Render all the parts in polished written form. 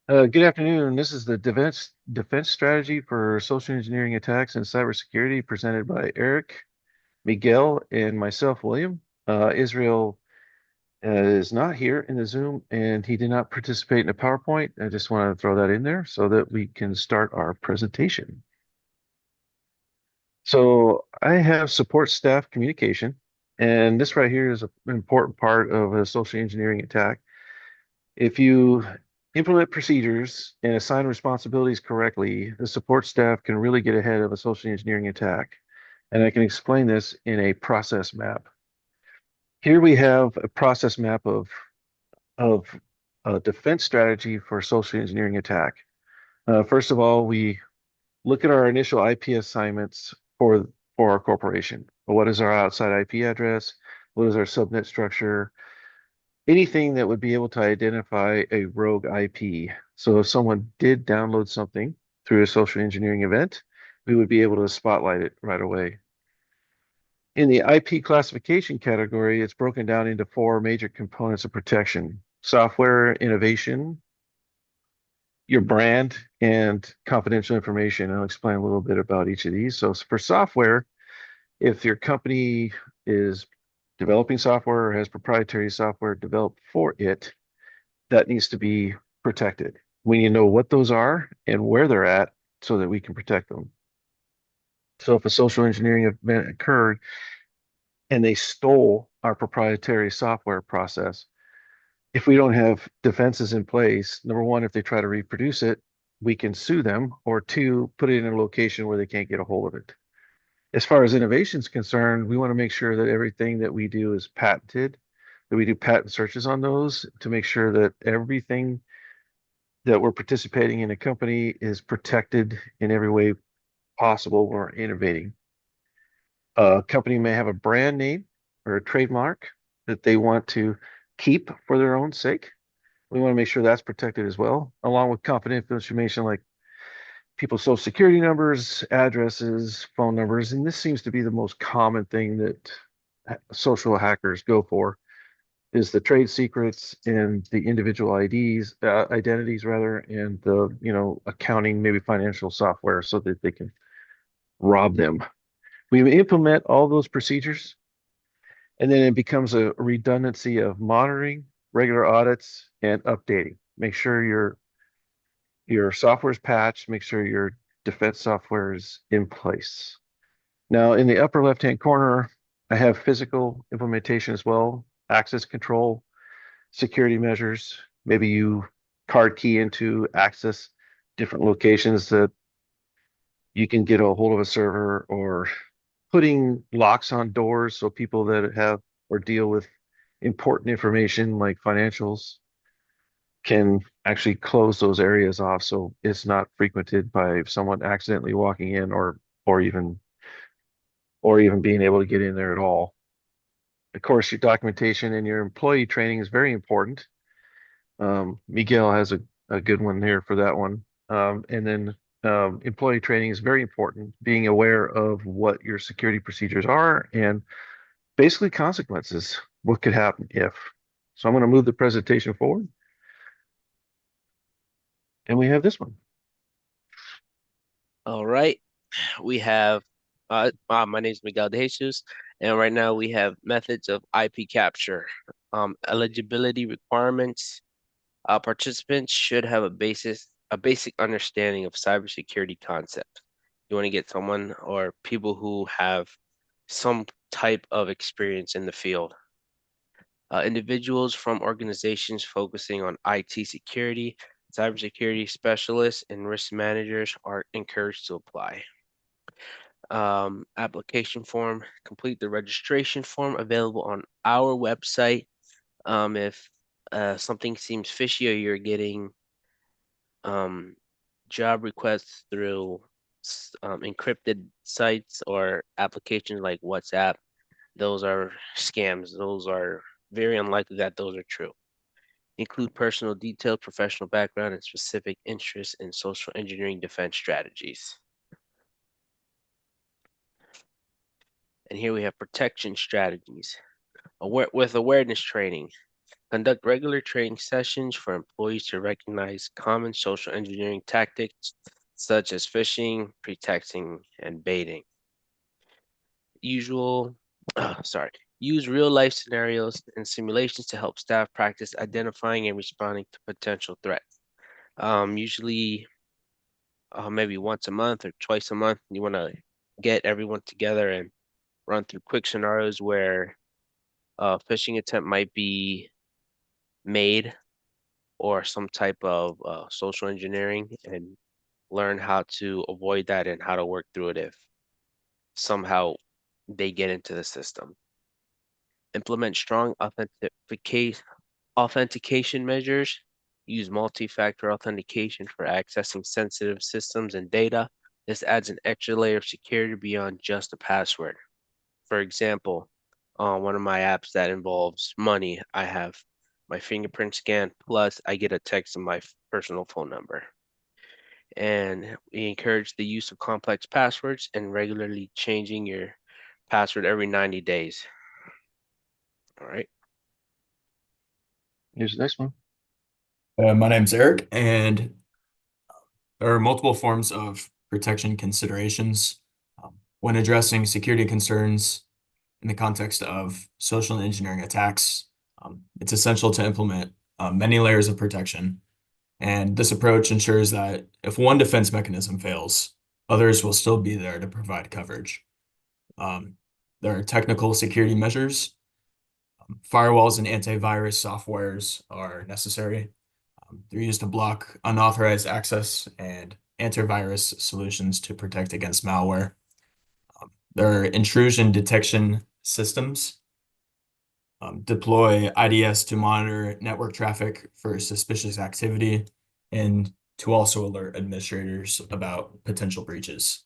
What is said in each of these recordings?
Good afternoon. This is the defense strategy for social engineering attacks and cybersecurity presented by Eric, Miguel, and myself, William. Israel is not here in the Zoom, and he did not participate in the PowerPoint. I just want to throw that in there so that we can start our presentation. So I have support staff communication, and this right here is an important part of a social engineering attack. If you implement procedures and assign responsibilities correctly, the support staff can really get ahead of a social engineering attack. And I can explain this in a process map. Here we have a process map of a defense strategy for social engineering attack. First of all, we look at our initial IP assignments for our corporation. What is our outside IP address? What is our subnet structure? Anything that would be able to identify a rogue IP. So if someone did download something through a social engineering event, we would be able to spotlight it right away. In the IP classification category, it's broken down into four major components of protection: software innovation, your brand, and confidential information. I'll explain a little bit about each of these. So for software, if your company is developing software or has proprietary software developed for it, that needs to be protected. We need to know what those are and where they're at so that we can protect them. So if a social engineering event occurred and they stole our proprietary software process, if we don't have defenses in place, number one, if they try to reproduce it, we can sue them, or two, put it in a location where they can't get a hold of it. As far as innovation is concerned, we want to make sure that everything that we do is patented, that we do patent searches on those to make sure that everything that we're participating in a company is protected in every way possible when we're innovating. A company may have a brand name or a trademark that they want to keep for their own sake. We want to make sure that's protected as well, along with confidential information like people's social security numbers, addresses, phone numbers. And this seems to be the most common thing that social hackers go for is the trade secrets and the individual IDs, identities rather, and the, accounting, maybe financial software so that they can rob them. We implement all those procedures, and then it becomes a redundancy of monitoring, regular audits, and updating. Make sure your software is patched, make sure your defense software is in place. Now, in the upper left-hand corner, I have physical implementation as well, access control, security measures. Maybe you card key into access different locations that you can get a hold of a server, or putting locks on doors so people that have or deal with important information like financials can actually close those areas off so it's not frequented by someone accidentally walking in or even or even being able to get in there at all. Of course, your documentation and your employee training is very important. Miguel has a good one here for that one. And then employee training is very important, being aware of what your security procedures are and basically consequences. What could happen if? So I'm going to move the presentation forward, and we have this one. All right, we have my name is Miguel De Jesus, and right now we have methods of IP capture. Eligibility requirements. Participants should have a basic understanding of cybersecurity concept. You want to get someone or people who have some type of experience in the field. Individuals from organizations focusing on IT security, cybersecurity specialists, and risk managers are encouraged to apply. Application form, complete the registration form available on our website. If something seems fishy or you're getting um, job requests through encrypted sites or applications like WhatsApp, those are scams. Those are very unlikely that those are true. Include personal details, professional background, and specific interests in social engineering defense strategies. And here we have protection strategies. With awareness training. Conduct regular training sessions for employees to recognize common social engineering tactics such as phishing, pretexting, and baiting. Usual, sorry, use real life scenarios and simulations to help staff practice identifying and responding to potential threats. Usually, maybe once a month or twice a month, you want to get everyone together and run through quick scenarios where a phishing attempt might be made or some type of social engineering and learn how to avoid that and how to work through it if somehow they get into the system. Implement strong authentication measures. Use multi-factor authentication for accessing sensitive systems and data. This adds an extra layer of security beyond just a password. For example, on one of my apps that involves money, I have my fingerprint scan, plus I get a text on my personal phone number. And we encourage the use of complex passwords and regularly changing your password every 90 days. All right. Here's the next one. My name's Eric, and there are multiple forms of protection considerations when addressing security concerns in the context of social engineering attacks. It's essential to implement many layers of protection, and this approach ensures that if one defense mechanism fails, others will still be there to provide coverage. There are technical security measures. Firewalls and antivirus softwares are necessary. They're used to block unauthorized access and antivirus solutions to protect against malware. There are intrusion detection systems. Deploy IDS to monitor network traffic for suspicious activity and to also alert administrators about potential breaches.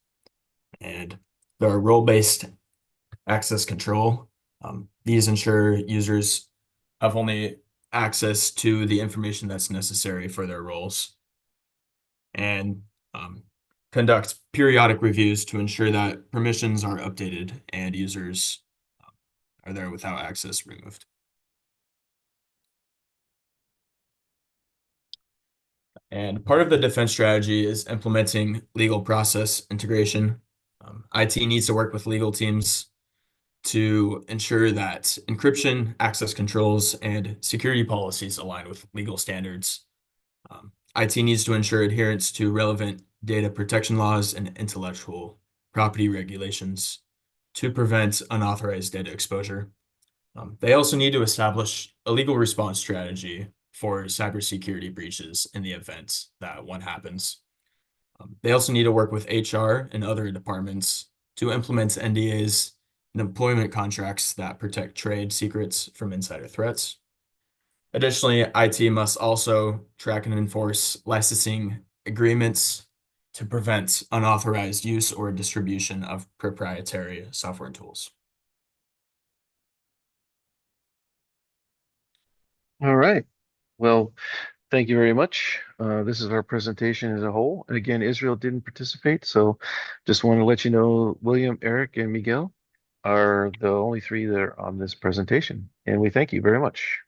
And there are role-based access control. These ensure users have only access to the information that's necessary for their roles, and conduct periodic reviews to ensure that permissions are updated and users are there without access removed. And part of the defense strategy is implementing legal process integration. IT needs to work with legal teams to ensure that encryption, access controls, and security policies align with legal standards. IT needs to ensure adherence to relevant data protection laws and intellectual property regulations to prevent unauthorized data exposure. They also need to establish a legal response strategy for cybersecurity breaches in the event that one happens. They also need to work with HR and other departments to implement NDAs and employment contracts that protect trade secrets from insider threats. Additionally, IT must also track and enforce licensing agreements to prevent unauthorized use or distribution of proprietary software and tools. All right. Well, thank you very much. This is our presentation as a whole. And again, Israel didn't participate, so just want to let you know William, Eric, and Miguel are the only three that are on this presentation. And we thank you very much.